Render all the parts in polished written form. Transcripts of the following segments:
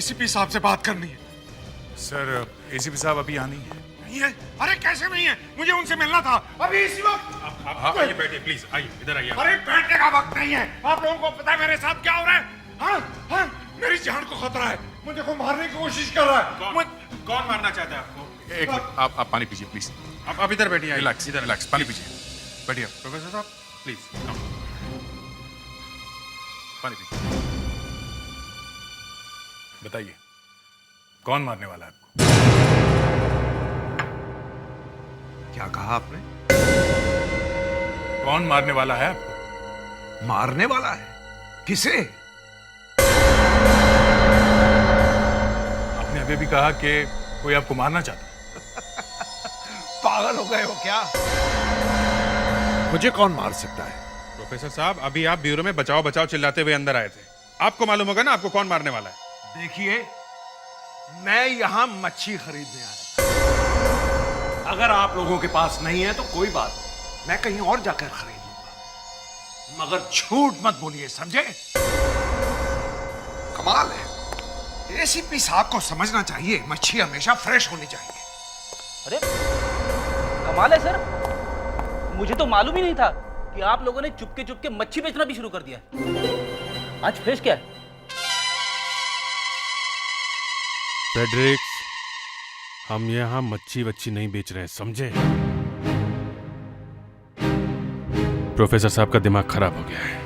ACP साहब से बात करनी है। सर एसीपी साहब अभी आनी है। नहीं है? अरे कैसे नहीं है? मुझे उनसे मिलना था अभी इसी वक्त। आप आइए, बैठिए प्लीज, आइए इधर आइए। अरे बैठने का वक्त नहीं है। आप लोगों को पता है मेरे साथ क्या हो रहा है? हाँ हाँ, मेरी जान को खतरा है। मुझे को मारने की कोशिश कर रहा है। कौन मारना चाहता है आपको? एक मिनट, आप पानी पीजिए प्लीज। आप इधर बैठिए। रिलैक्स, इधर रिलैक्स, पानी पीजिए, बैठिए, प्रोफेसर साहब प्लीज पानी पीजिए। बताइए कौन मारने वाला है आपको? क्या कहा आपने? कौन मारने वाला है आपको? मारने वाला है? किसे? आपने अभी भी कहा कि कोई आपको मारना चाहता है। पागल हो गए हो क्या? मुझे कौन मार सकता है? प्रोफेसर साहब अभी आप ब्यूरो में बचाओ बचाओ चिल्लाते हुए अंदर आए थे। आपको मालूम होगा ना आपको कौन मारने वाला है। देखिए, मैं यहां मच्छी खरीदने आया। अगर आप लोगों के पास नहीं है तो कोई बात नहीं, मैं कहीं और जाकर खरीद लूंगा, मगर झूठ मत बोलिए, समझे? कमाल है, एसीपी साहब को समझना चाहिए मच्छी हमेशा फ्रेश होनी चाहिए। अरे कमाल है सर, मुझे तो मालूम ही नहीं था कि आप लोगों ने चुपके चुपके मच्छी बेचना भी शुरू कर दिया। आज फ्रेश क्या है? फ्रेडरिक्स, हम यहाँ मच्छी वच्छी नहीं बेच रहे हैं, समझे? प्रोफेसर साहब का दिमाग खराब हो गया है।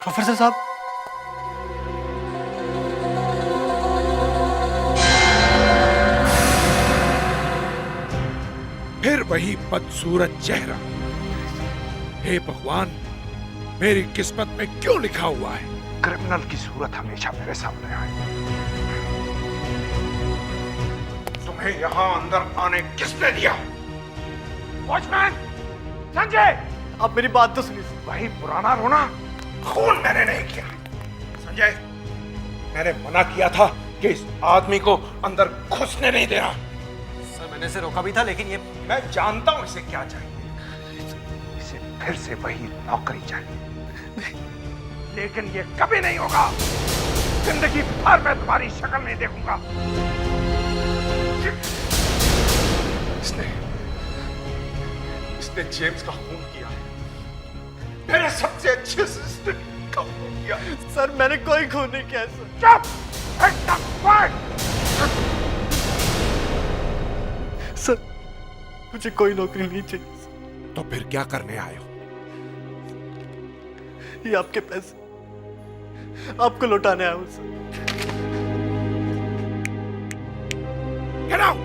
प्रोफेसर साहब, फिर वही बदसूरत चेहरा। हे भगवान, मेरी किस्मत में क्यों लिखा हुआ है क्रिमिनल की सूरत हमेशा मेरे सामने आए? तुम्हें यहां अंदर आने किसने दिया? वॉचमैन, संजय! आप मेरी बात तो सुनिए। वही पुराना रोना, खून मैंने नहीं किया। संजय, मैंने मना किया था कि इस आदमी को अंदर घुसने नहीं देना। सर मैंने इसे रोका भी था, लेकिन ये मैं जानता हूं इसे क्या चाहिए। इसे फिर से वही नौकरी चाहिए, लेकिन ये कभी नहीं होगा। जिंदगी भर मैं तुम्हारी शक्ल नहीं देखूंगा। इसने जेम्स का खून किया है, मेरे सबसे अच्छे असिस्टेंट का खून किया। सर मैंने कोई खून नहीं किया सर। चुप! एकदम quiet! सर मुझे कोई नौकरी नहीं चाहिए। तो फिर क्या करने आए हो? ये आपके पैसे आपको लौटाने आया हूं सर। Get out!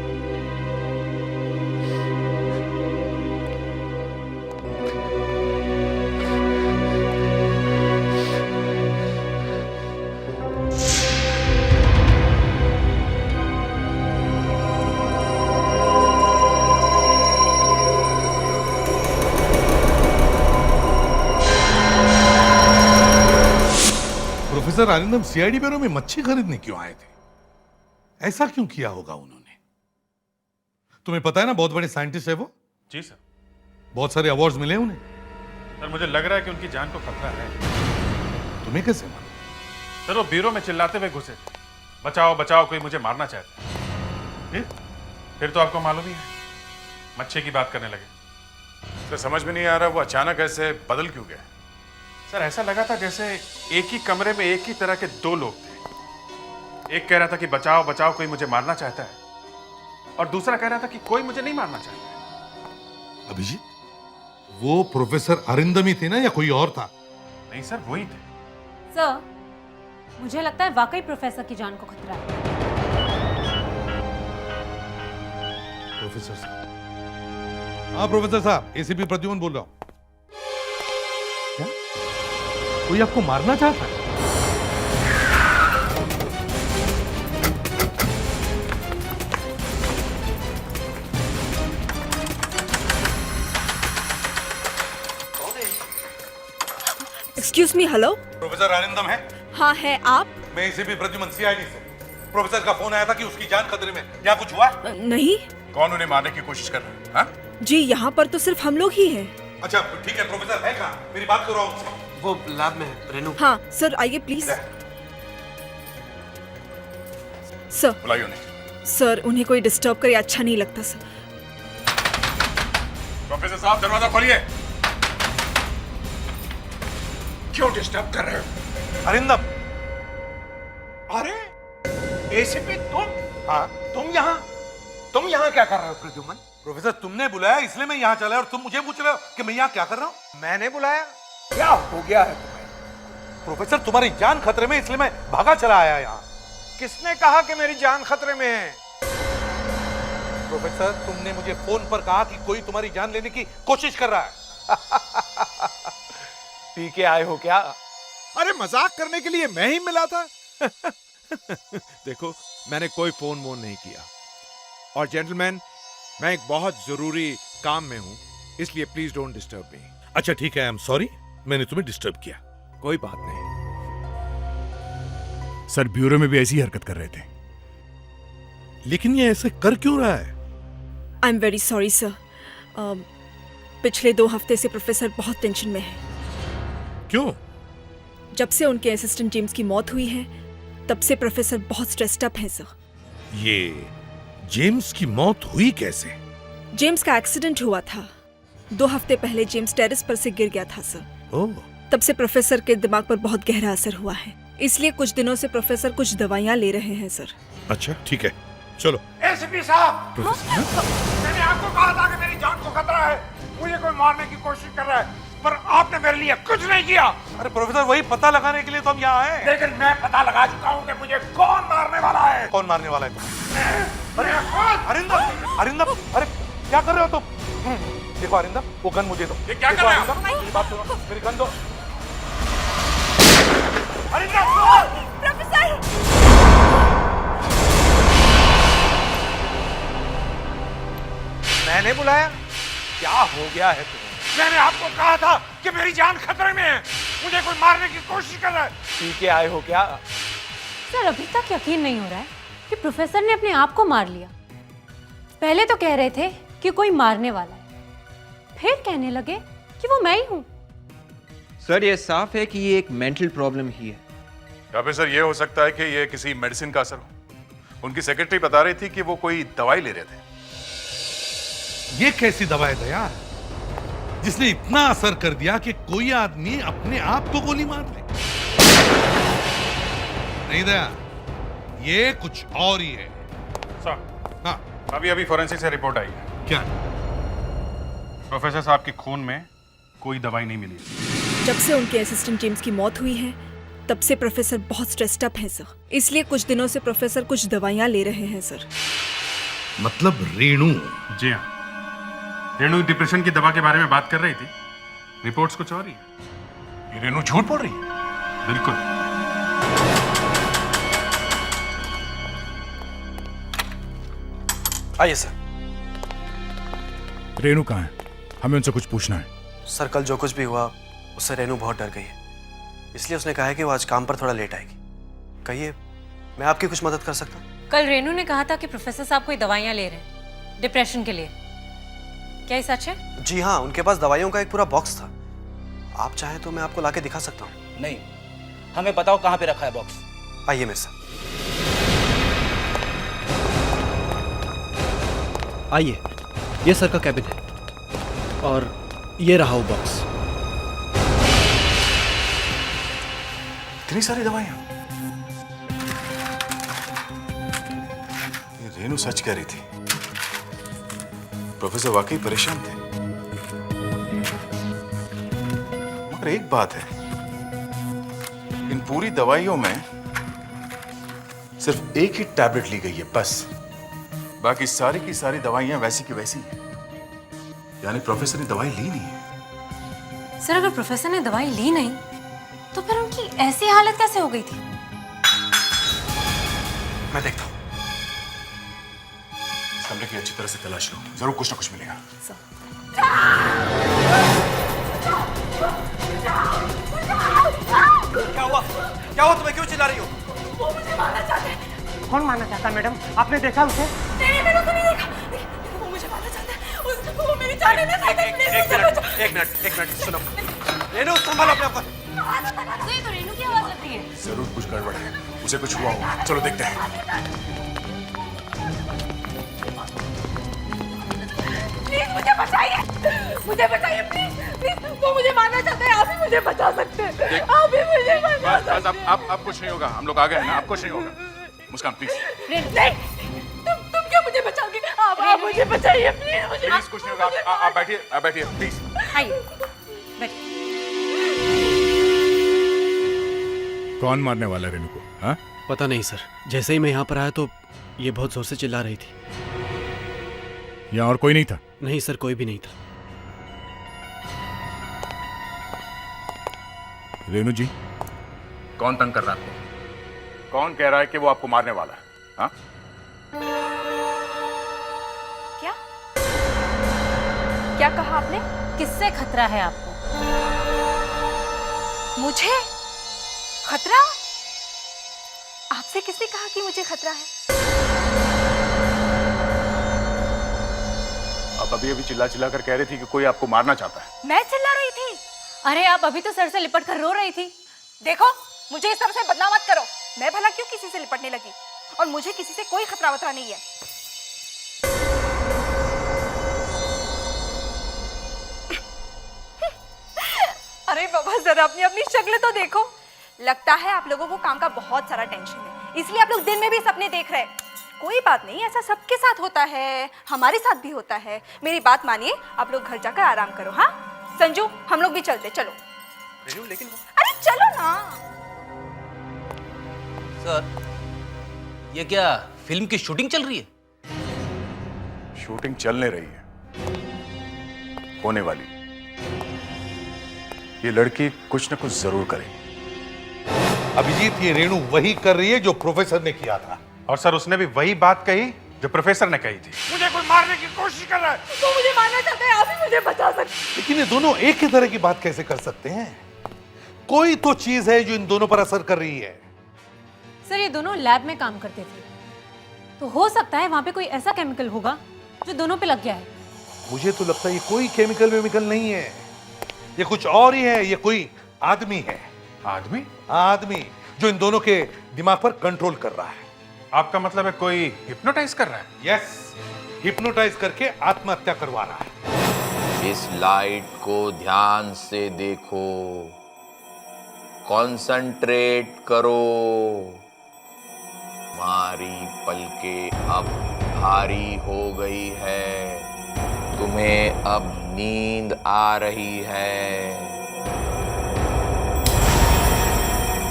प्रोफेसर आनंदम सीआईडी ब्यूरो में मच्छी खरीदने क्यों आए थे? ऐसा क्यों किया होगा उन्होंने? तुम्हें पता है ना, बहुत बड़े साइंटिस्ट है वो। जी सर। बहुत सारे अवार्ड्स मिले उन्हें। सर मुझे लग रहा है कि उनकी जान को खतरा है। तुम्हें कैसे मालूम? सर वो ब्यूरो में चिल्लाते हुए घुसे, बचाओ बचाओ कोई मुझे मारना चाहता है। फिर तो आपको मालूम ही है, मच्छी की बात करने लगे। तो समझ में नहीं आ रहा वो अचानक ऐसे बदल क्यों गए? सर ऐसा लगा था जैसे एक ही कमरे में एक ही तरह के दो लोग थे। एक कह रहा था कि बचाओ बचाओ कोई मुझे मारना चाहता है, और दूसरा कह रहा था कि कोई मुझे नहीं मारना चाहता है। अभिजीत, वो प्रोफेसर अरिंदम ही थे ना, या कोई और था? नहीं सर वही थे। सर मुझे लगता है वाकई प्रोफेसर की जान को खतरा है। प्रोफेसर साहब। हाँ प्रोफेसर साहब, एसीपी प्रद्युमन बोल रहा हूं। क्या कोई आपको मारना चाहता है? Excuse me, hello. प्रोफेसर आनंदम है? हाँ है, आप? मैं एसीपी प्रद्युमन सीआईडी से। प्रोफेसर का फोन आया था कि उसकी जान खतरे में। क्या कुछ हुआ? नहीं। कौन उन्हें मारने की कोशिश कर रहा है? हाँ? जी यहाँ पर तो सिर्फ हम लोग ही हैं। अच्छा ठीक है, प्रोफेसर है कहाँ? मेरी बात करो उससे। वो लैब में है, रेनू। हाँ सर आइए प्लीज। सर बुलाइए उन्हें। सर उन्हें कोई डिस्टर्ब करे अच्छा नहीं लगता सर। प्रोफेसर साहब दरवाजा खोलिए। क्यों डिस्टर्ब कर रहे हो? अरिंदम। अरे एसीपी तुम? हाँ तुम यहाँ क्या कर रहे हो प्रद्युमन? प्रोफेसर, तुमने बुलाया इसलिए मैं यहाँ चला और तुम मुझे पूछ रहे हो कि मैं यहाँ क्या कर रहा हूँ? मैंने बुलाया? क्या हो गया है तुम्हें? प्रोफेसर, तुम्हारी जान खतरे में इसलिए मैं भागा चला आया यहाँ। किसने कहा कि मेरी जान खतरे में है? प्रोफेसर, तुमने मुझे फोन पर कहा कि कोई तुम्हारी जान लेने की कोशिश कर रहा है। पी के आए हो क्या? अरे मजाक करने के लिए मैं ही मिला था। देखो, मैंने कोई फोन वोन नहीं किया। और जेंटलमैन, मैं एक बहुत जरूरी काम में हूं, इसलिए प्लीज डोंट डिस्टर्ब मी। अच्छा ठीक है, आई एम सॉरी, मैंने तुम्हें डिस्टर्ब किया। कोई बात नहीं। सर ब्यूरो में भी ऐसी ही हरकत कर रहे थे। लेकिन ये ऐसे कर क्यों रहा है? I am very sorry sir. पिछले 2 हफ्ते से प्रोफेसर बहुत टेंशन में है। क्यों? जब से उनके असिस्टेंट जेम्स की मौत हुई है तब से प्रोफेसर बहुत स्ट्रेस्ड अप हैं सर। ये जेम्स की मौत हुई कैसे? जेम्स का एक्सीडेंट हुआ था। 2 हफ्ते पहले जेम्स टेरेस पर से गिर गया था सर। ओह, तब से प्रोफेसर के दिमाग पर बहुत गहरा असर हुआ है, इसलिए कुछ दिनों से प्रोफेसर कुछ दवाइयाँ ले रहे हैं सर। अच्छा ठीक है, चलो। एसीपी साहब, मैंने आपको कहा था कि मेरी जान को खतरा है, मुझे कोई मारने की कोशिश कर रहा है, पर आपने मेरे लिए कुछ नहीं किया। अरे प्रोफेसर, वही पता लगाने के लिए तो हम यहाँ आए। लेकिन मैं पता लगा चुका हूँ कि मुझे कौन मारने वाला है। कौन मारने वाला है तुम्हें? अरे अरिंदम, अरिंदम, अरे क्या कर रहे हो तुम? देखो अरिंदम, वो गन मुझे दो। ये क्या कर रहे हो? अरिंदम, मेरी बात सुनो, मेरी गन दो। अरिंदम, मैंने बुलाया? क्या हो गया है तुम्हें? मैंने आपको कहा था कि मेरी जान खतरे में है, मुझे कोई मारने की कोशिश कर रहा है। पी के आए हो क्या? सर अभी तक यकीन नहीं हो रहा है कि प्रोफेसर ने अपने आप को मार लिया। पहले तो कह रहे थे कि कोई मारने वाला है, फिर कहने लगे कि वो मैं ही हूँ। सर ये साफ है कि ये एक मेंटल प्रॉब्लम ही है। या फिर सर ये हो सकता है कि ये किसी मेडिसिन का असर हो। उनकी सेक्रेटरी बता रही थी कि वो कोई दवाई ले रहे थे। ये कैसी दवा है दया, जिसने इतना असर कर दिया कि कोई आदमी अपने आप को गोली मार ले? नहीं दया, ये कुछ और ही है। सर, हाँ, अभी अभी फोरेंसिक से रिपोर्ट आई है। क्या? प्रोफेसर साहब के खून में कोई दवाई नहीं मिली। जब से उनके असिस्टेंट जेम्स की मौत हुई है तब से प्रोफेसर बहुत स्ट्रेस्ड अप हैं सर, इसलिए कुछ दिनों से प्रोफेसर कुछ दवाइयाँ ले रहे हैं सर। मतलब रेणु? जी हाँ, रेणु डिप्रेशन की दवा के बारे में बात कर रही थी। रिपोर्ट्स कुछ और ही है। ये रेनू झूठ बोल रही है। बिल्कुल। आइए सर। रेनू कहाँ है? हमें उनसे कुछ पूछना है। सर कल जो कुछ भी हुआ उससे रेनू बहुत डर गई है, इसलिए उसने कहा है कि वो आज काम पर थोड़ा लेट आएगी। कहिए, मैं आपकी कुछ मदद कर सकता हूँ? कल रेनू ने कहा था कि प्रोफेसर साहब कोई दवाइयाँ ले रहे हैं डिप्रेशन के लिए, क्या ये सच है? जी हाँ, उनके पास दवाइयों का एक पूरा बॉक्स था। आप चाहें तो मैं आपको लाके दिखा सकता हूँ। नहीं, हमें बताओ कहाँ पे रखा है बॉक्स। आइए मेरे साथ। आइए, ये सर का कैबिन है और ये रहा वो बॉक्स। इतनी सारी दवाइयां। ये रेनू सच कह रही थी। प्रोफेसर वाकई परेशान थे। मगर एक बात है, इन पूरी दवाइयों में सिर्फ एक ही टैबलेट ली गई है बस। बाकी सारी की सारी दवाइयां वैसी की वैसी हैं। यानी प्रोफेसर ने दवाई ली नहीं है। सर अगर प्रोफेसर ने दवाई ली नहीं तो फिर उनकी ऐसी हालत कैसे हो गई थी? मैं देखता हूँ। इस कमरे की अच्छी तरह से तलाश लो, जरूर कुछ ना कुछ मिलेगा। क्या हुआ? क्या हुआ? तुम्हें क्यों चिल्ला रही हो? वो मुझे मारना चाहते हैं। कौन मारना चाहता है मैडम? आपने देखा उसे? नहीं, मैंने तो नहीं देखा। एक मिनट सुनो। रेनू संभालो अपने आप को। ये तो रेनू की आवाज लगती है। जरूर कुछ गड़बड़ है, उसे कुछ हुआ होगा। चलो देखते हैं। प्लीज मुझे बचाइए प्लीज। वो मुझे मारना चाहते हैं, आप ही मुझे बचा सकते हैं। आप ही मुझे बचा सकते हैं। बस आप कुछ नहीं होगा, हम लोग आ गए हैं ना, आप कुछ नहीं होगा। मुस्कान प्लीज। तुम क्यों मुझे बचाओगे? आप मुझे बचाइए प्लीज। प्लीज कुछ नहीं होगा, आप बैठिए प्लीज। आइए बैठिए। कौन मारने वाला रेनू को? हाँ, पता नहीं सर, जैसे ही मैं यहाँ पर आया तो ये बहुत जोर से चिल्ला रही थी। यहाँ और कोई नहीं था? नहीं सर, कोई भी नहीं था। रेनू जी, कौन तंग कर रहा है आपको? कौन कह रहा है कि वो आपको मारने वाला है? हाँ? क्या कहा आपने? किससे खतरा है आपको? मुझे खतरा? आपसे किसने कहा कि मुझे खतरा है? आप अभी चिल्ला कर कह रही थी कि कोई आपको मारना चाहता है। मैं चिल्ला रही थी? अरे आप अभी तो सर से लिपट कर रो रही थी। देखो, मुझे इस तरह से बदनाम मत करो। मैं भला क्यों किसी से लिपटने लगी? और मुझे किसी से कोई खतरा वतरा नहीं है। अरे बाबा, जरा अपनी शक्ल तो देखो। लगता है आप लोगों को काम का बहुत सारा टेंशन है, इसलिए आप लोग दिन में भी सपने देख रहे हैं। कोई बात नहीं, ऐसा सबके साथ होता है, हमारे साथ भी होता है। मेरी बात मानिए, आप लोग घर जाकर आराम करो। हाँ संजू, हम लोग भी चलते। चलो। लेकिन अरे चलो ना। सर, ये क्या फिल्म की शूटिंग चल रही है? शूटिंग चलने रही है, होने वाली। ये लड़की कुछ न कुछ जरूर करेगी। अभिजीत, ये रेणु वही कर रही है जो प्रोफेसर ने किया था। और सर, उसने भी वही बात कही जो प्रोफेसर ने कही थी। मुझे कोई मारने की कोशिश कर रहा है। वो मुझे मारना चाहते हैं, आप ही मुझे बचा सकते हैं। लेकिन ये दोनों एक ही तरह की बात कैसे कर सकते हैं? कोई तो चीज है जो इन दोनों पर असर कर रही है। सर, ये दोनों लैब में काम करते थे, तो हो सकता है वहां पे कोई ऐसा केमिकल होगा जो दोनों पे लग गया है। मुझे तो लगता है ये कोई केमिकल वेमिकल नहीं है, ये कुछ और ही है। ये कोई आदमी है। आदमी? आदमी जो इन दोनों के दिमाग पर कंट्रोल कर रहा है। आपका मतलब है कोई हिप्नोटाइज कर रहा है? यस, हिप्नोटाइज करके आत्महत्या करवा रहा है। इस लाइट को ध्यान से देखो, कंसंट्रेट करो। तुम्हारी पलकें अब भारी हो गई है, तुम्हें अब नींद आ रही है।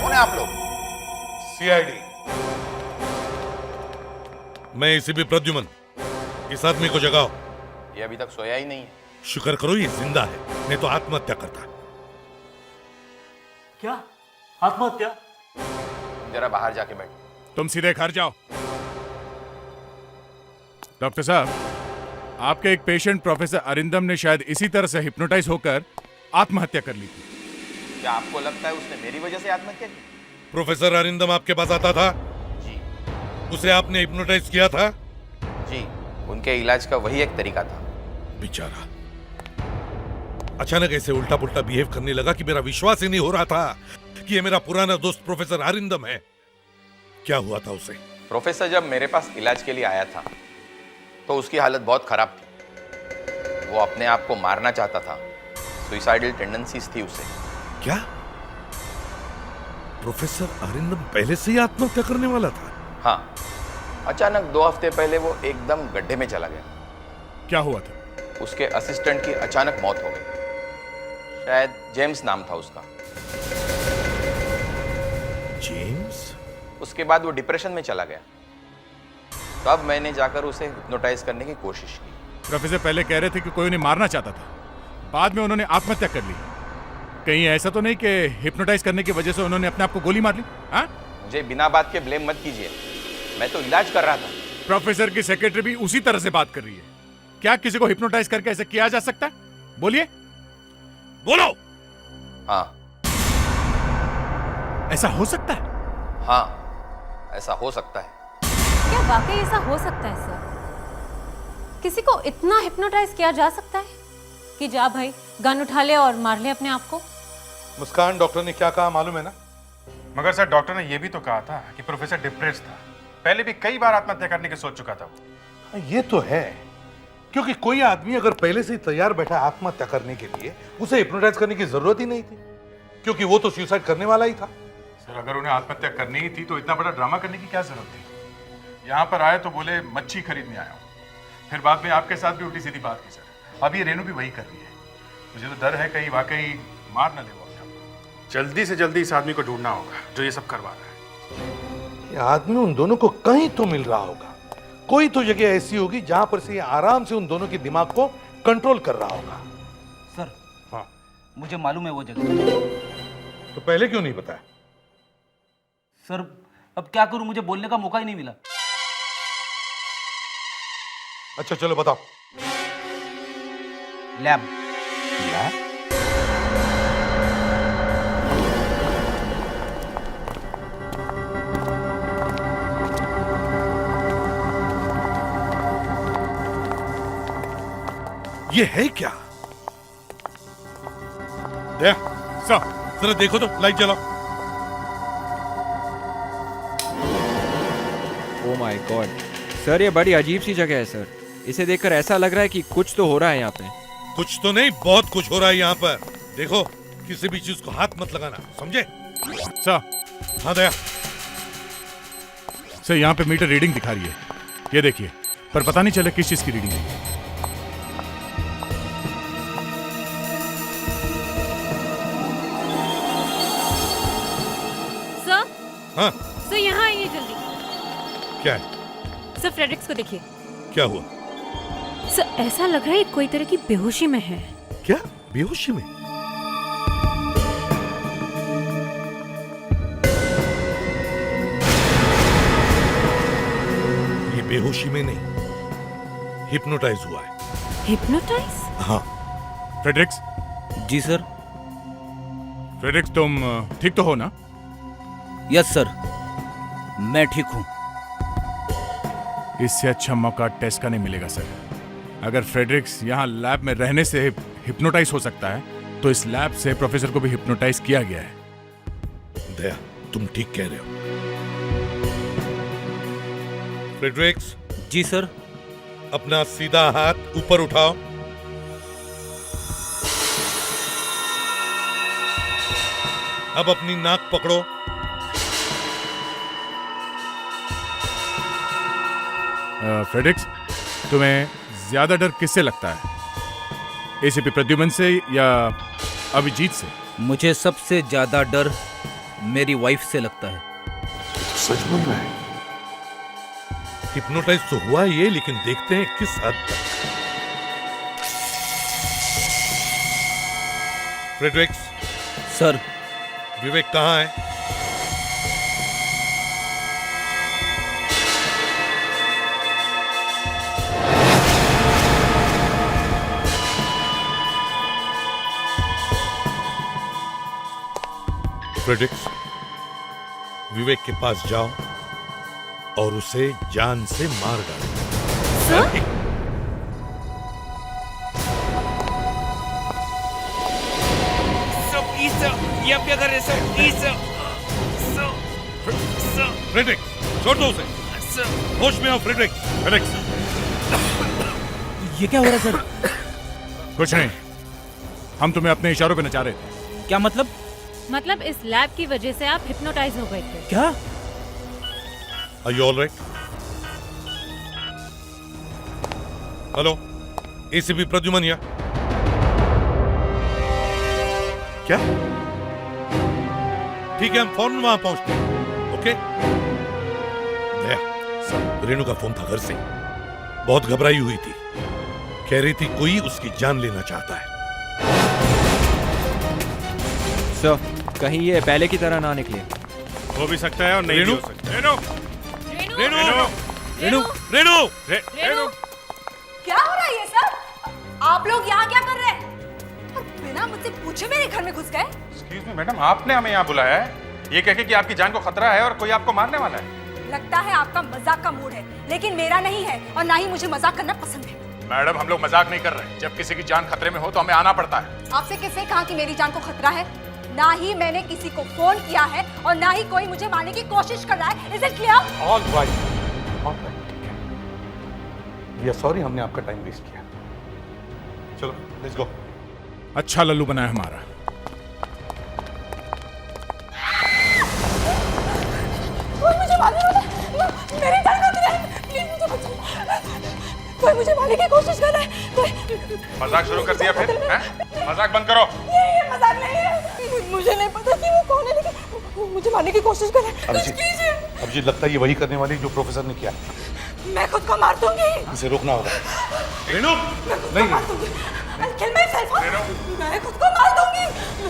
कौन है आप लोग? सीआईडी। मैं एसीपी प्रद्युमन। इस आदमी को जगाओ। ये अभी तक सोया ही नहीं है। शुक्र करो ये जिंदा है, नहीं तो आत्महत्या करता। क्या आत्महत्या? जरा बाहर जाके बैठ। तुम सीधे घर जाओ। डॉक्टर साहब, आपके एक पेशेंट प्रोफेसर अरिंदम ने शायद इसी तरह से हिप्नोटाइज होकर आत्महत्या कर ली थी। क्या आपको लगता है उसने मेरी वजह से आत्महत्या की? प्रोफेसर अरिंदम आपके पास आता था? जी। उसे आपने हिप्नोटाइज किया था? जी, उनके इलाज का वही एक तरीका था। बेचारा अचानक ऐसे उल्टा पुल्टा बिहेव करने लगा कि मेरा विश्वास ही नहीं हो रहा था कि ये मेरा पुराना दोस्त प्रोफेसर अरिंदम है। क्या हुआ था उसे? प्रोफेसर जब मेरे पास इलाज के लिए आया था तो उसकी हालत बहुत खराब थी। वो अपने आप को मारना चाहता था, सुइसाइडल टेंडेंसीज थी उसे। क्या प्रोफेसर अरिंदम पहले से ही आत्महत्या करने वाला था? हाँ, अचानक 2 हफ्ते पहले वो एकदम गड्ढे में चला गया। क्या हुआ था? उसके असिस्टेंट की अचानक मौत हो गई। शायद जेम्स नाम था उसका। जेम्स? उसके बाद वो डिप्रेशन में चला गया। तब मैंने जाकर उसे हिप्नोटाइज करने की कोशिश की। प्रोफेसर पहले कह रहे थे कि कोई उन्हें मारना चाहता था, बाद में उन्होंने आत्महत्या कर ली। कहीं ऐसा तो नहीं कि हिप्नोटाइज करने की वजह से उन्होंने अपने आप को गोली मार ली? हाँ? मुझे बिना बात के ब्लेम मत कीजिए, मैं तो इलाज कर रहा था। प्रोफेसर की सेक्रेटरी भी उसी तरह से बात कर रही है। क्या किसी को हिप्नोटाइज करके ऐसा किया जा सकता है? बोलिए, बोलो। हाँ। ऐसा हो सकता है? हाँ, ऐसा हो सकता है। क्या वाकई ऐसा हो सकता है सर? किसी को इतना हिप्नोटाइज किया जा सकता है? कि जा भाई गन उठा ले और मार ले अपने आप को? मुस्कान, डॉक्टर ने क्या कहा मालूम है ना? मगर सर डॉक्टर ने यह भी तो कहा था कि प्रोफेसर डिप्रेस्ड था, पहले भी कई बार आत्महत्या करने की सोच चुका था वो। ये तो है, क्योंकि कोई आदमी अगर पहले से ही तैयार बैठा आत्महत्या करने के लिए, उसे हिप्नोटाइज करने की जरूरत ही नहीं थी, क्योंकि वो तो सुसाइड करने वाला ही था। सर अगर उन्हें आत्महत्या करनी ही थी तो इतना बड़ा ड्रामा करने की क्या जरूरत थी? यहाँ पर आए तो बोले मच्छी खरीदने आया हूँ, फिर बाद में आपके साथ भी उल्टी सीधी बात की सर। अब ये रेनू भी वही कर रही है। मुझे तो डर है कहीं वाकई मार न ले वो अपने आप। जल्दी से जल्दी इस आदमी को ढूंढना होगा जो ये सब करवा रहा है। ये आदमी उन दोनों को कहीं तो मिल रहा होगा, कोई तो जगह ऐसी होगी जहां पर से ये आराम से उन दोनों के दिमाग को कंट्रोल कर रहा होगा। सर हाँ, मुझे मालूम है वो जगह। तो पहले क्यों नहीं बताया? सर अब क्या करूं, मुझे बोलने का मौका ही नहीं मिला। अच्छा चलो बताओ। लैब। लैब? ये है क्या? दे सर जरा देखो तो, लाइट जलाओ। ओह माय गॉड सर, ये बड़ी अजीब सी जगह है सर। इसे देखकर ऐसा लग रहा है कि कुछ तो हो रहा है यहाँ पे। कुछ तो नहीं, बहुत कुछ हो रहा है यहाँ पर। देखो, किसी भी चीज को हाथ मत लगाना, समझे? सर। हाँ दया। सर यहाँ पे मीटर रीडिंग दिखा रही है, ये देखिए, पर पता नहीं चला किस चीज की रीडिंग है। सर। हाँ सर यहाँ आइए जल्दी। क्या है? सर फ्रेडरिक्स को देखिए। क्या हुआ? सर ऐसा लग रहा है कोई तरह की बेहोशी में है। क्या बेहोशी में? ये बेहोशी में नहीं, हिप्नोटाइज हुआ है। हिप्नोटाइज? हाँ। फ्रेडरिक्स। जी सर। फ्रेडरिक्स तुम ठीक तो हो ना? यस सर, मैं ठीक हूं। इससे अच्छा मौका टेस्ट का नहीं मिलेगा सर। अगर फ्रेडरिक्स यहाँ लैब में रहने से हिप्नोटाइज हो सकता है तो इस लैब से प्रोफेसर को भी हिप्नोटाइज किया गया है। दया, तुम ठीक कह रहे हो। फ्रेडरिक्स। जी सर। अपना सीधा हाथ ऊपर उठाओ। अब अपनी नाक पकड़ो। फ्रेडरिक्स, तुम्हें ज्यादा डर किससे लगता है, एसीपी प्रद्युमन से या अभिजीत से? मुझे सबसे ज्यादा डर मेरी वाइफ से लगता है। सच बोल रहा है? हिप्नोटाइज तो हुआ ये, लेकिन देखते हैं किस हद तक। फ्रेडरिक्स। सर। विवेक कहाँ है? फ्रेडरिक्स, विवेक के पास जाओ और उसे जान से मार डालो। सर? ये आप क्या कर रहे हैं सर? फ्रेडरिक्स, छोड़ दो उसे। होश में आओ फ्रेडरिक्स। फ्रेडरिक्स, ये क्या हो रहा है सर? कुछ नहीं, हम तुम्हें अपने इशारों पे नचा रहे थे। क्या मतलब? मतलब इस लैब की वजह से आप हिप्नोटाइज हो गए थे। क्या? Are you all right? Hello, ACP Pradyuman या? क्या? ठीक है, हम फौरन वहां पहुंचते हैं। ओके? दया, रेनू का फोन था घर से, बहुत घबराई हुई थी, कह रही थी कोई उसकी जान लेना चाहता है। सर, कहीं ये पहले की तरह ना निकले। हो भी सकता है और नहीं भी हो सकता है। रेनू, रेनू, रेनू, रेनू, रेनू, क्या हो रहा है ये सब? आप लोग यहाँ क्या कर रहे हैं? और बिना मुझसे पूछे मेरे घर में घुस गए? एक्सक्यूज मी मैडम, आपने हमें यहाँ बुलाया है ये कह के कि आपकी जान को खतरा है और कोई आपको मारने वाला है। लगता है आपका मजाक का मूड है, लेकिन मेरा नहीं है और ना ही मुझे मजाक करना पसंद है। मैडम हम लोग मजाक नहीं कर रहे। जब किसी की जान खतरे में हो तो हमें आना पड़ता है। आपसे किसने कहा कि मेरी जान को खतरा है? ना ही मैंने किसी को फोन किया है और ना ही कोई मुझे मारने की कोशिश कर रहा है। Is it clear? All right, ठीक है। वी आर सॉरी, हमने आपका टाइम वेस्ट किया। चलो लेट्स गो। अच्छा लल्लू बनाया हमारा। कोई मुझे मारने वाला है, मेरी जान खतरे में, प्लीज मुझे बचाओ। कोई मुझे मारने की कोशिश कर रहा है। कोई मजाक शुरू कर दिया फिर? हैं? मजाक बंद करो। ये मजाक नहीं है। मुझे नहीं पता कि वो कौन है, लेकिन वो मुझे मारने की कोशिश कर रहा है। कुछ कीजिए। अभिजीत, लगता है ये वही करने वाली जो प्रोफेसर ने किया। मैं खुद को मार दूंगी। इसे रोकना होगा। रेनू, नहीं, I'll kill myself. मैं खुद को मार दूंगी।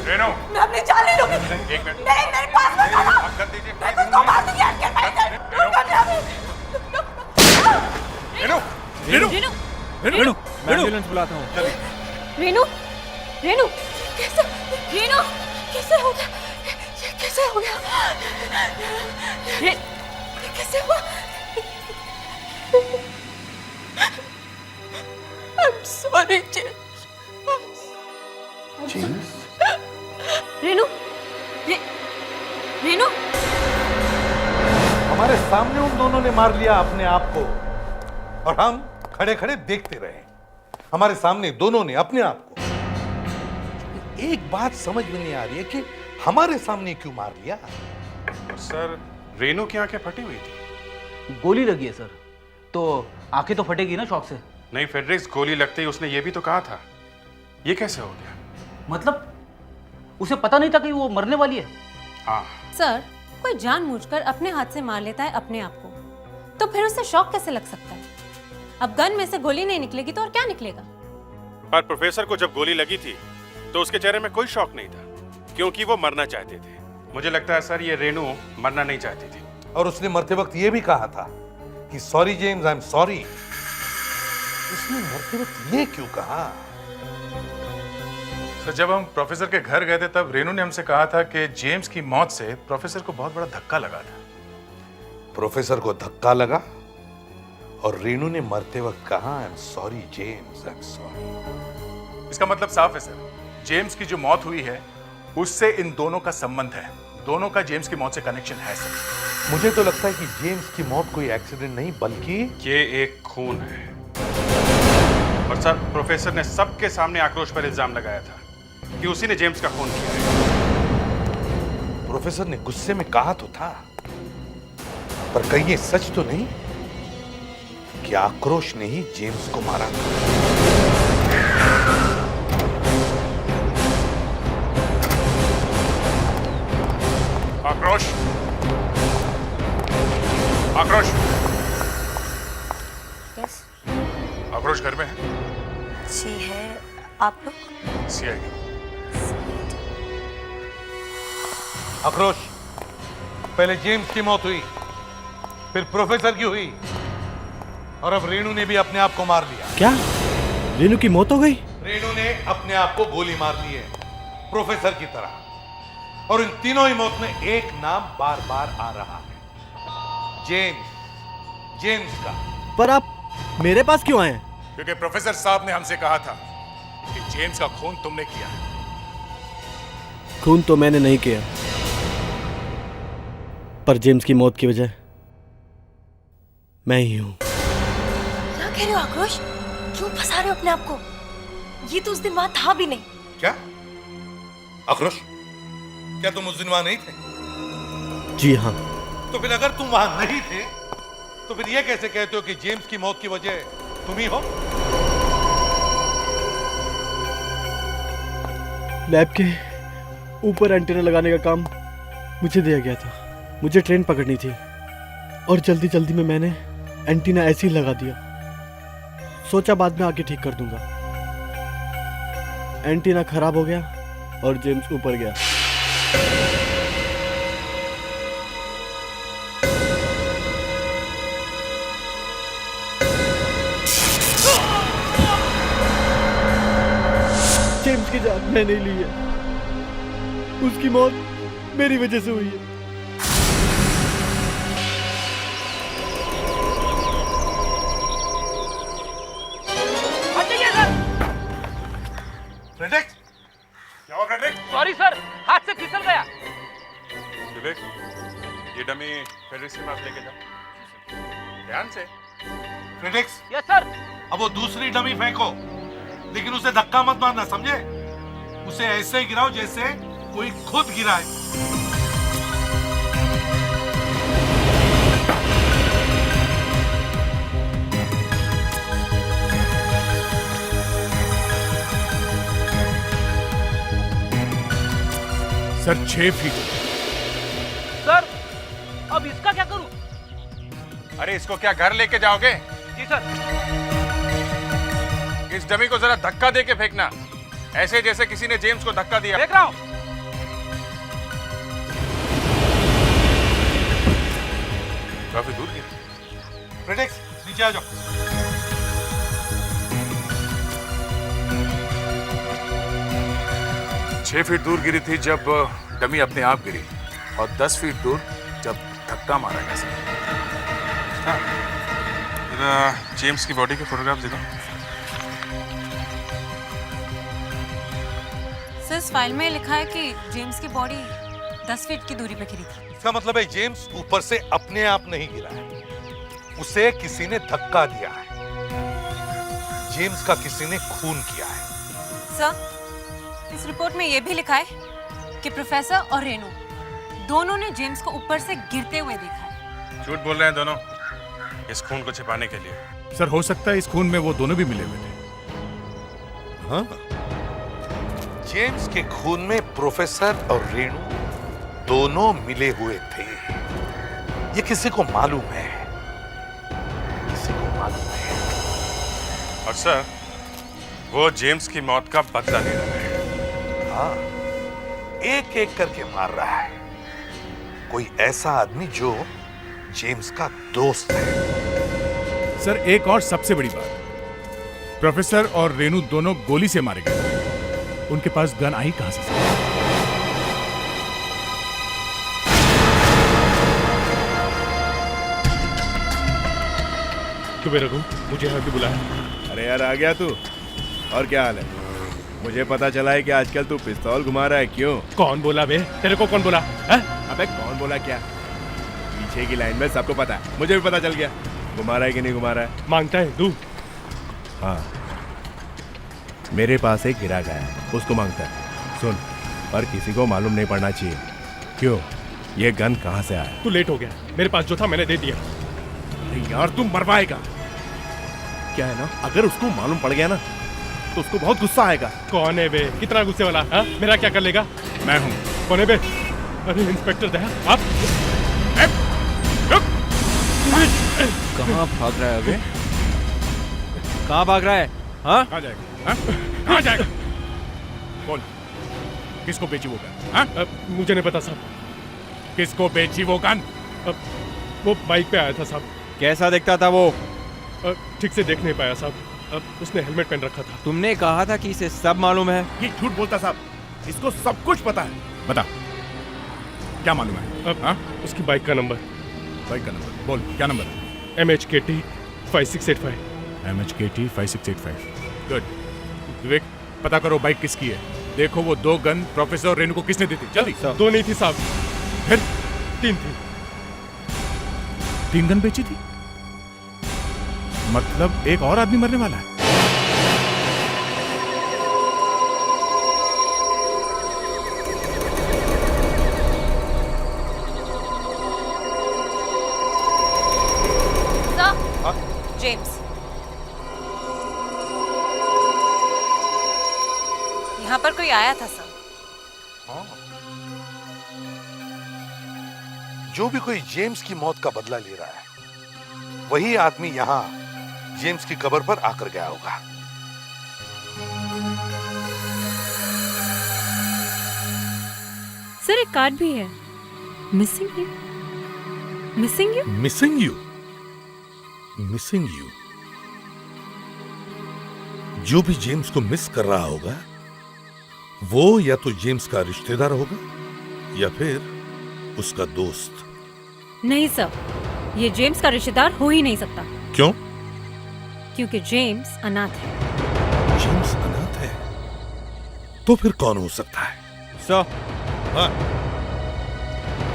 रेनू, मैं अपनी जान नहीं लूंगी। एक मिनट। नहीं, मेरे पास मत आना। कर दीजिए। मैं खुद को मार दूंगी। I'll kill myself. Don't come near me. Renu, Renu, Renu, Renu, मैं एम्बुलेंस बुलाता हूँ। रेनू, रेनू, कैसे? रेनू, कैसे हो गया? ये कैसे हो गया? ये कैसे हुआ? I'm sorry, James. Renu, Renu, हमारे सामने उन दोनों ने मार लिया अपने आप को और हम खड़े खड़े देखते रहे। हमारे सामने दोनों ने अपने आप को। एक बात समझ में नहीं आ रही है कि हमारे सामने क्यों मार लिया। सर रेनू की आंखें फटी हुई थी। गोली लगी है सर, तो आंखें तो फटेगी ना शॉक से। नहीं फेड्रिक्स, गोली लगते ही उसने ये भी तो कहा था। ये कैसे हो गया? मतलब उसे पता नहीं था कि वो मरने वाली है? हाँ। सर, कोई जानबूझकर अपने हाथ से मार लेता है अपने आप को, तो फिर उसे शॉक कैसे लग सकता है? अब गन में से गोली नहीं निकलेगी तो और क्या निकलेगा? पर प्रोफेसर को जब गोली लगी थी तो उसके चेहरे में कोई शॉक नहीं था, क्योंकि वो मरना चाहते थे। मुझे लगता है सर ये रेनू मरना नहीं चाहती थी। और उसने मरते वक्त ये भी कहा था कि sorry James, I am sorry. उसने मरते वक्त ये क्यों कहा? तो जब हम प्रोफेसर के घर गए थे तब रेनू ने हमसे कहा था कि जेम्स की मौत से प्रोफेसर को बहुत बड़ा धक्का लगा था। प्रोफेसर को धक्का लगा और रेनू ने मरते वक्त कहा I am sorry James, I am sorry. इसका मतलब साफ है सर, जेम्स की जो मौत हुई है उससे इन दोनों का संबंध है। दोनों का जेम्स की मौत से कनेक्शन है सर। मुझे तो लगता है कि जेम्स की मौत कोई एक्सीडेंट नहीं बल्कि ये एक खून है। और सर प्रोफेसर ने सबके सामने आक्रोश पर इल्जाम लगाया था कि उसी ने जेम्स का खून किया है। प्रोफेसर ने गुस्से में कहा तो था, पर कहीं ये सच तो नहीं कि आक्रोश ने ही जेम्स को मारा। आक्रोश, आक्रोश, यस आक्रोश घर में है? जी है। आप लोग? सीआईडी। आक्रोश, पहले जेम्स की मौत हुई, फिर प्रोफेसर की हुई और अब रेनू ने भी अपने आप को मार लिया। क्या? रेनू की मौत हो गई? रेनू ने अपने आप को गोली मार ली है, प्रोफेसर की तरह। और इन तीनों ही मौत में एक नाम बार बार आ रहा है, जेम्स। जेम्स का। पर आप मेरे पास क्यों आए? क्योंकि प्रोफेसर साहब ने हमसे कहा था कि जेम्स का खून तुमने किया है। खून तो मैंने नहीं किया, पर जेम्स की मौत की वजह मैं ही हूं। क्या कह रहे हो आक्रोश? क्यों फंसा रहे हो अपने आप को? ये तो उस दिन वहां था भी नहीं। क्या आक्रोश, क्या तुम उस दिन वहां नहीं थे? जी हाँ। तो फिर अगर तुम वहां नहीं थे तो फिर यह कैसे कहते हो कि जेम्स की मौत की वजह तुम ही हो? लैब के ऊपर एंटीना लगाने का काम मुझे दिया गया था। मुझे ट्रेन पकड़नी थी और जल्दी जल्दी में मैंने एंटीना ऐसे ही लगा दिया। सोचा बाद में आके ठीक कर दूंगा। एंटीना खराब हो गया और जेम्स ऊपर गया। जेम्स की जान मैंने ली है, उसकी मौत मेरी वजह से हुई है। फ्रेडरिक, क्या हुआ फ्रेडरिक? सॉरी सर, हाथ से फिसल गया। विवेक, ये डमी फेडरिक्स के पास लेके जाओ ध्यान से। Fredericks, yes sir. अब वो दूसरी डमी फेंको, लेकिन उसे धक्का मत मारना, समझे? उसे ऐसे गिराओ जैसे कोई खुद गिराए। Sir 6 feet. सर अब इसका क्या करूं? अरे इसको क्या घर लेके जाओगे? जी सर। इस डमी को जरा धक्का दे के फेंकना, ऐसे जैसे किसी ने जेम्स को धक्का दिया। देख रहा हूं। काफी दूर गिरी। फ्रेडरिक्स, नीचे आ जाओ। 6 फीट दूर गिरी थी जब डमी अपने आप गिरी, और 10 फीट दूर जब धक्का मारा गया। जरा जेम्स की बॉडी के फोटोग्राफ देखो। सर इस फाइल में लिखा है कि जेम्स की बॉडी 10 फीट की दूरी पे गिरी थी। इसका मतलब है जेम्स ऊपर से अपने आप नहीं गिरा है, उसे किसी ने धक्का दिया है। जेम्स का किसी ने खून किया है। सर इस रिपोर्ट में यह भी लिखा है कि प्रोफेसर और रेनू दोनों ने जेम्स को ऊपर से गिरते हुए देखा है। झूठ बोल रहे हैं दोनों, इस खून को छिपाने के लिए। सर हो सकता है इस खून में वो दोनों भी मिले हुए थे। हाँ? जेम्स के खून में प्रोफेसर और रेनू दोनों मिले हुए थे, ये किसी को मालूम है, किसी को मालूम है। और सर वो जेम्स की मौत का बदला ले रहा है। हाँ, एक एक करके मार रहा है। कोई ऐसा आदमी जो जेम्स का दोस्त है। सर एक और सबसे बड़ी बात, प्रोफेसर और रेनू दोनों गोली से मारे गए, उनके पास गन आई कहां से? क्यों रघु, मुझे यहाँ क्यों बुलाया? अरे यार आ गया तू, और क्या हाल है? मुझे पता चला है कि आजकल तू पिस्तौल घुमा रहा है, क्यों? कौन बोला बे? तेरे को कौन बोला है? अबे कौन बोला क्या? पीछे की लाइन में सबको पता है, मुझे भी पता चल गया। घुमा रहा है कि नहीं घुमा रहा है? मांगता है तू? हाँ, मेरे पास एक गिराक आया है, उसको मांगता है। सुन, पर किसी को मालूम नहीं पड़ना चाहिए। क्यों? ये गन कहाँ से आया? तू लेट हो गया, मेरे पास जो था मैंने दे दिया। यार तू मरवाएगा क्या है ना? अगर उसको मालूम पड़ गया ना तो उसको बहुत गुस्सा आएगा। कौन है बे? कितना गुस्से वाला? हाँ, मेरा क्या कर लेगा? मैं हूं। कौन है बे? अरे इंस्पेक्टर दया, आप कहाँ भाग रहा है अबे? कहाँ भाग रहा है? हाँ? कहाँ जाएगा? हाँ? कहाँ जाएगा? बोल, किसको बेची वो गन? हाँ? मुझे नहीं पता साहब। किसको बेची वो गन? वो बाइक पे आया था साहब। कैसा दिखता था वो? ठीक से देख नहीं पाया साहब, उसने हेलमेट पहन रखा था। तुमने कहा था कि इसे सब मालूम है। ये झूठ बोलता साहब, इसको सब कुछ पता है। बता, क्या मालूम है? हाँ? उसकी बाइक का नंबर। बाइक का नंबर बोल, क्या नंबर है? MHKT 5685। MHKT 5685। गुड। विवेक, पता करो बाइक किसकी है। देखो वो 2 गन प्रोफेसर और रेनू को किसने दी थी, जल्दी। 2 नहीं थी साहब, फिर 3 थी। 3 गन बेची थी? मतलब एक और आदमी मरने वाला है। जेम्स, यहाँ पर कोई आया था सर। जो भी कोई जेम्स की मौत का बदला ले रहा है, वही आदमी यहाँ जेम्स की कब्र पर आकर गया होगा। सर एक कार्ड भी है, missing you. Missing you? Missing you? Missing you? जो भी जेम्स को मिस कर रहा होगा वो या तो जेम्स का रिश्तेदार होगा या फिर उसका दोस्त। नहीं सर, ये जेम्स का रिश्तेदार हो ही नहीं सकता। क्यों? क्योंकि जेम्स अनाथ है। जेम्स अनाथ है? तो फिर कौन हो सकता है? सर हाँ,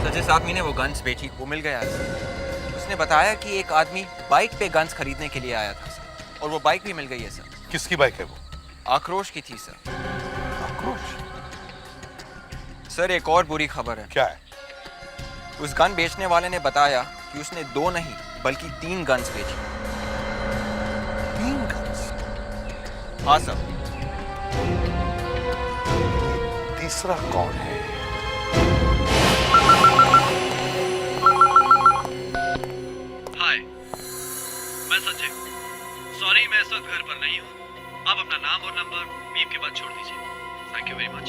सर जिस आदमी ने वो गन्स बेची वो मिल गया सर। उसने बताया कि एक आदमी बाइक पे गन्स खरीदने के लिए आया था सर, और वो बाइक भी मिल गई है सर। किसकी बाइक है वो? आक्रोश की थी सर। आक्रोश? सर एक और बुरी खबर है। क्या है? उस गन बेचने वाले ने बताया कि उसने 2 नहीं बल्कि 3 गन्स बेची। 3 गन्स? हाँ सर। तीसरा कौन है? हाय, मैं संजय। सॉरी मैं इस वक्त घर पर नहीं हूँ। आप अपना नाम और नंबर बीप के बाद छोड़ दीजिए। Thank you very much.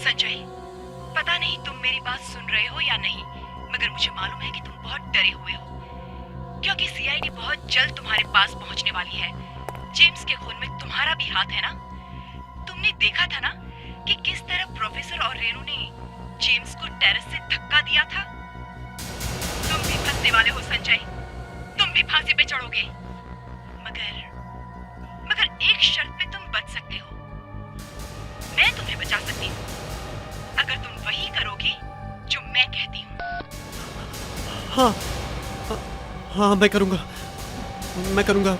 Sanjay, पता नहीं तुम मेरी बात सुन रहे हो या नहीं, मगर मुझे मालूम है कि तुम बहुत डरे हुए हो, क्योंकि सीआईडी बहुत जल्द तुम्हारे पास पहुंचने वाली है। जेम्स के खून में तुम्हारा भी हाथ है ना? तुमने देखा था ना कि किस तरह प्रोफेसर और रेनू ने जेम्स को टेरेस से धक्का दिया था। तुम भी फंसने वाले हो संजय, तुम भी फांसी पे चढ़ोगे। मगर एक शर्त पे तुम बच सकते हो। मैं तुम्हें बचा सकती हूँ अगर तुम वही करोगे जो मैं कहती हूँ। हाँ, हाँ मैं करूँगा।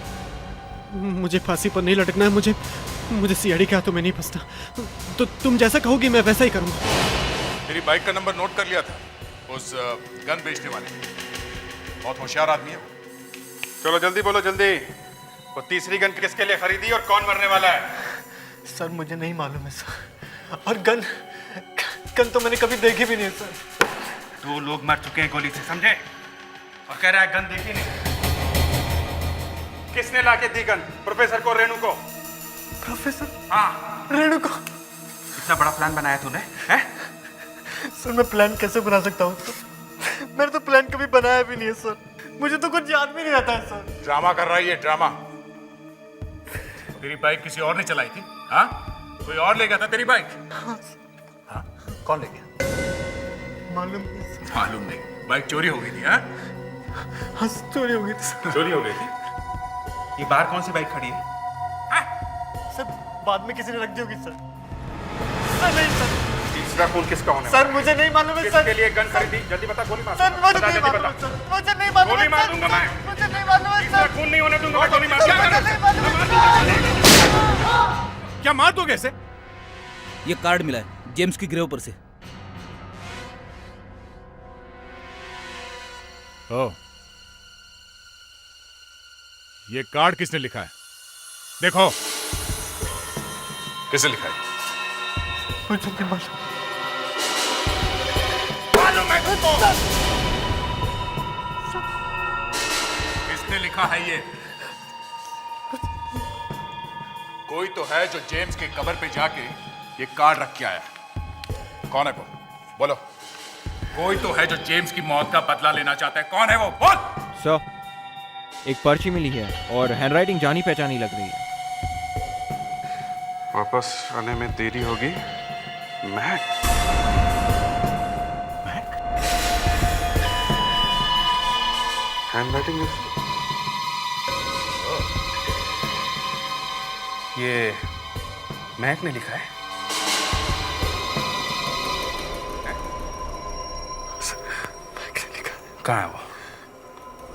मुझे फांसी पर नहीं लटकना है। मुझे सीआईडी के हाथों में नहीं फंसना। तो तुम जैसा कहोगी मैं वैसा ही करूँगा। तेरी बाइक का नंबर नोट कर लिया था उस गन बेचने वाले ने। बहुत होशियार आदमी है वो। चलो जल्दी बोलो जल्दी। वो तीसरी गन किसके लिए खरीदी और कौन मरने वाला है? सर मुझे नहीं मालूम है सर। और गन तो मैंने कभी देखी भी नहीं है सर। 2 लोग मर चुके हैं गोली से, समझे? और कह रहा है गन देखी नहीं। किसने लाके दी गन? प्रोफेसर को, रेनू को? प्रोफेसर? हाँ, रेनू को। इतना बड़ा प्लान बनाया तूने, हैं? सर मैं प्लान कैसे बना सकता हूँ सर? मैंने तो प्लान कभी बनाया भी नहीं है सर। मुझे तो कुछ याद भी नहीं आता है सर। ड्रामा कर रहा है ये, ड्रामा। तेरी बाइक किसी और ने चलाई थी? हाँ, कोई और ले गया था तेरी बाइक? हाँ, कौन ले गया? मालूम नहीं सर। मालूम नहीं? बाइक चोरी हो गई थी? हाँ, हाँ चोरी हो गई थी। चोरी हो गई थी? ये बाहर कौन सी बाइक खड़ी है? सर बाद में किसी ने रख दी होगी सर। सर नहीं सर। तीसरा खून किसका होने? सर मुझे नहीं मालूम है सर। किसके लिए गन खरीदी? जल्दी बता, गोली मार। सर मुझे बता, नहीं जल्दी मालूम बता। सर। मुझे नहीं मालूम। गोली मार दूंगा मैं। मुझे नहीं मालूम है तीसरा सर। खून नहीं होने दूंगा मैं, गोली मार। क्या मार दोगे ऐसे? ये कार्ड मिला है जेम्स की ग्रेव पर से। ओ, ये कार्ड किसने लिखा है? देखो किसने लिखा है? मुझे नहीं मालूम। मालूम है तुमको? किसने लिखा है ये? कोई तो है जो जेम्स के कब्र पे जाके ये कार्ड रख के आया। कौन है वो? बोलो। कोई तो है जो जेम्स की मौत का बदला लेना चाहता है। कौन है वो? बोल। सर एक पर्ची मिली है और हैंडराइटिंग जानी पहचानी लग रही है। वापस आने में देरी होगी। महक? हैंडराइटिंग? ये महक ने लिखा है? कहाँ है वो?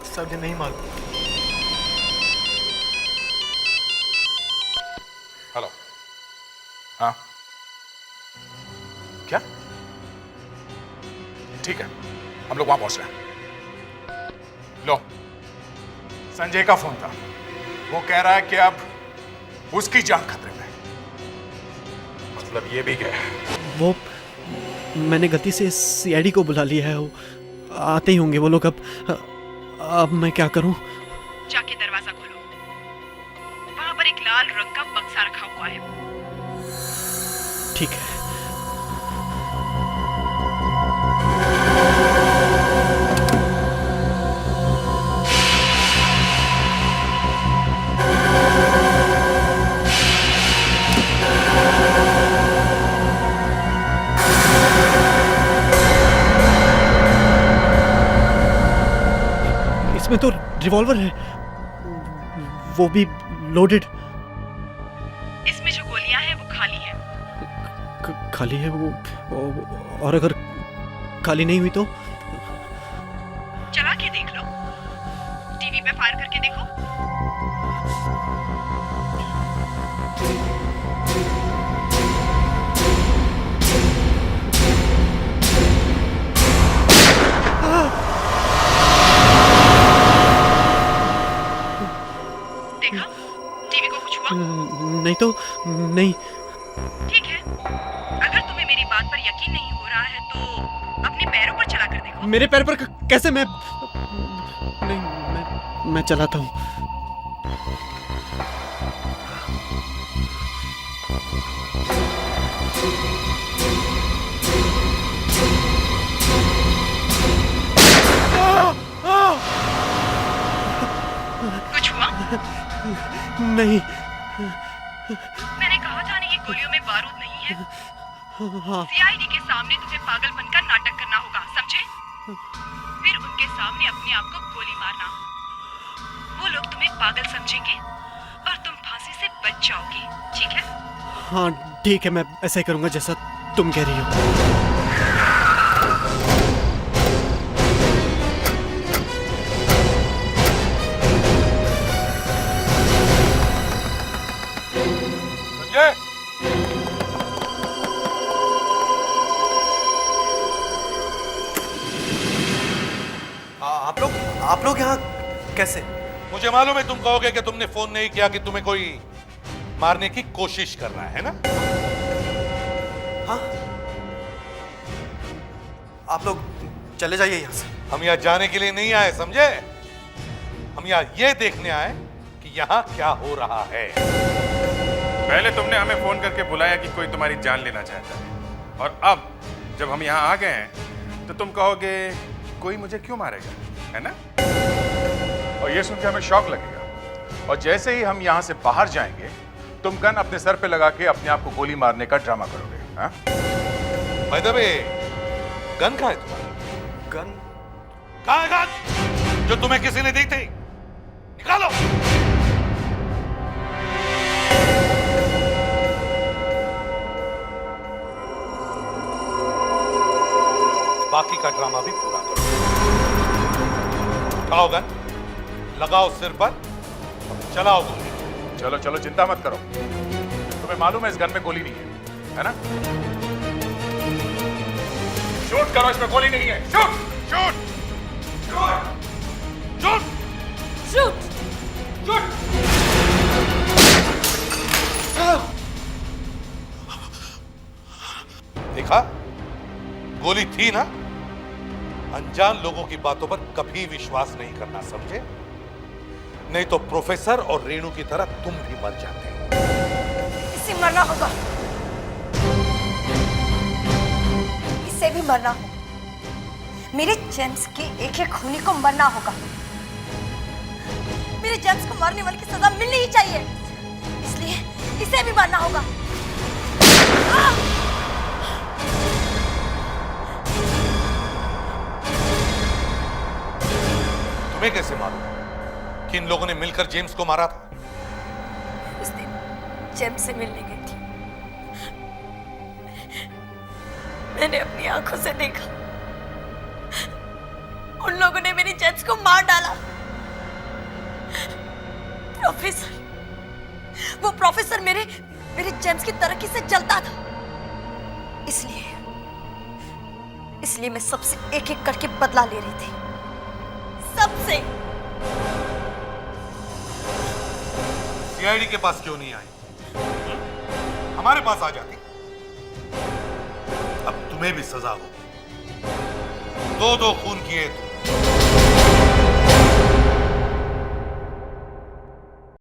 सर मुझे नहीं मालूम। हेलो। हाँ, क्या? ठीक है, हम लोग वहां पहुंच रहे हैं। लो, संजय का फोन था। वो कह रहा है कि अब उसकी जान खतरे में। मतलब ये भी गया। वो मैंने गलती से सीआईडी को बुला लिया है। वो आते ही होंगे वो लोग। अब मैं क्या करूं? जाके दरवाजा खोलो, वहां पर एक लाल रंग का बक्सा रखा हुआ है। ठीक है। इसमें तो रिवॉल्वर है, वो भी लोडेड। इसमें जो गोलियां हैं वो खाली हैं। खाली है वो, और अगर खाली नहीं हुई तो? चला के देख लो, टीवी पे फायर करके देखो। देखा टीवी को कुछ हुआ? नहीं तो नहीं। ठीक है, अगर तुम्हें मेरी बात पर यकीन नहीं हो रहा है तो अपने पैरों पर चला कर देखो। मेरे पैर पर कैसे? मैं चलाता हूँ। कुछ हुआ? नहीं। मैंने कहा था ना ये गोलियों में बारूद नहीं है। हाँ। सीआईडी के सामने तुम्हें पागलपन का नाटक करना होगा, समझे? फिर उनके सामने अपने आप को गोली मारना। वो लोग तुम्हें पागल समझेंगे और तुम फांसी से बच जाओगे, ठीक है? हाँ ठीक है, मैं ऐसा ही करूँगा जैसा तुम कह रही हो। आप लोग यहाँ कैसे? मुझे मालूम है तुम कहोगे कि तुमने फोन नहीं किया कि तुम्हें कोई मारने की कोशिश कर रहा है ना? हाँ, आप लोग चले जाइए यहाँ से। हम यहाँ जाने के लिए नहीं आए, समझे? हम यहाँ ये देखने आए कि यहाँ क्या हो रहा है। पहले तुमने हमें फोन करके बुलाया कि कोई तुम्हारी जान लेना चाहता है, और अब जब हम यहाँ आ गए हैं तो तुम कहोगे कोई मुझे क्यों मारेगा, है ना? और ये सुन के हमें शौक लगेगा, और जैसे ही हम यहाँ से बाहर जाएंगे तुम गन अपने सर पे लगा के अपने आप को गोली मारने का ड्रामा करोगे। हाँ? भाई दबे, गन कहाँ है तुम्हारा? गन? कहाँ है गन जो तुम्हें किसी ने दी थी? निकालो। बाकी का ड्रामा भी पूरा करो। उठाओ गन, लगाओ सिर पर, चलाओ गोली। चलो चलो, चिंता मत करो, तुम्हें मालूम है इस गन में गोली नहीं है ना? शूट करो, इसमें गोली नहीं है। Shoot shoot shoot shoot shoot. देखा, गोली थी ना? अनजान लोगों की बातों पर कभी विश्वास नहीं करना, समझे? नहीं तो प्रोफेसर और रेणु की तरह तुम भी मर जाते। इसे मरना होगा, इसे भी मरना होगा। मेरे जेम्स के एक एक खूनी को मरना होगा। मेरे जेम्स को मारने वाले की सजा मिलनी ही चाहिए, इसलिए इसे भी मरना होगा। तुम्हें कैसे मालूम कि इन लोगों ने मिलकर जेम्स को मारा था? उस दिन जेम्स से मिलने गई थी, मैंने अपनी आंखों से देखा उन लोगों ने मेरी जेम्स को मार डाला। प्रोफेसर, वो प्रोफेसर मेरे जेम्स की तरक्की से जलता था, इसलिए मैं सबसे एक एक करके बदला ले रही थी, सबसे। सीआईडी के पास क्यों नहीं आई? हमारे पास आ जाती, अब तुम्हें भी सजा होगी। दो खून किए तुम।